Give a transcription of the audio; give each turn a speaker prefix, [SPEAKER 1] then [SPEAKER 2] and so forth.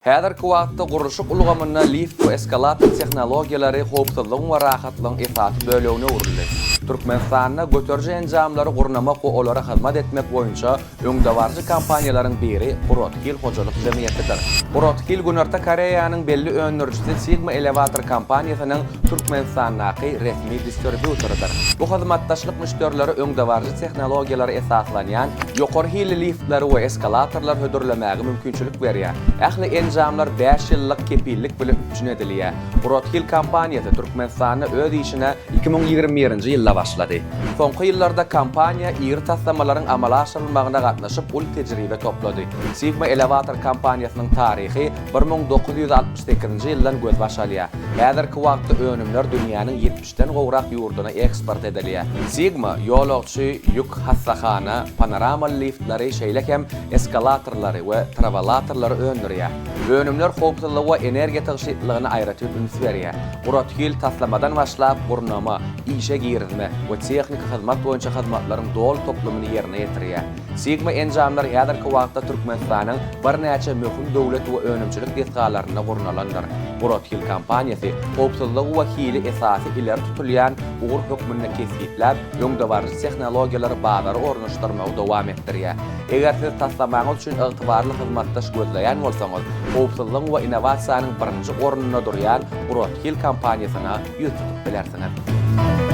[SPEAKER 1] Häzirki wagtda gurulşyk ulgamyna lift we eskalator tehnologiýalary howpsuzlygyň we rahatlygyň esaty bölегine urildi. Türkmenistanda göterje enjamlary gurnamak we olara hyzmat etmek boýunça öňdewarjy kompaniýalaryň biri Protkil hojalyk jemgyýetidir. Protkil Günarta Koreýanyň belli öňürjisi Sigma Elevator kompaniýasynyň Türkmenistandaky resmi distributorydyr. Bu hyzmatdaşlyk müşterileri öňdewarjy tehnologiýalary esaslanýan ýokary hili liftleri we eskalatorlar hödürlemäge mümkinçilik berýär. Ähli enjamlar 5 ýyllyk kepillik bilen üçin edilýär. Protkil kompaniýasy Türkmenistanda öz işine 2021-nji ýylda başlady. Soňky ýyllarda kompaniýa ýygy taslamalaryň amala aşyrylmagyna gatnaşyp ul tejribe toplady. Sigma Elevator kompaniýasynyň taryhy 1968-nji ýyldan göz başalýar. Häzirki wagtda önümler dünýäniň 70-den gowrak ýurduna eksport edilýär. Sigma ýolagçy, ýük hassahana, panorama liftlary, şeýlekem eskalatorlary we travalatorlary öňdürýär. Önümler howpsuzlygy we energiýa taşyýylygyny aýratyp üns berýär. Protkil taslamadan başlap gurnama, işe girme we tehnik hyzmat boýunça hyzmatlaryň dol toplamyny ýerine ýetirýär. Sigma enjamlar häzirki wagtda Türkmenistanyň bir näçe möhüm döwlet we önümçilik desgalaryna gurnalandyr. Protkil kompaniýasy howpsuzlygy we hili esasy ileri tutulýan ugur hökmüne kesgitlap, öňdewarjy tehnologiýalary bazary ornaşdyrmagy dowam etdirýär. Eger siz taslamaňyz üçin ygtybarly hyzmatdaş gözleýän bolsaňyz, howpsuzlyk we innovasiýanyň birinji ornyna durýan Protkil kompaniýasyna ýüz tutup bilersiňiz.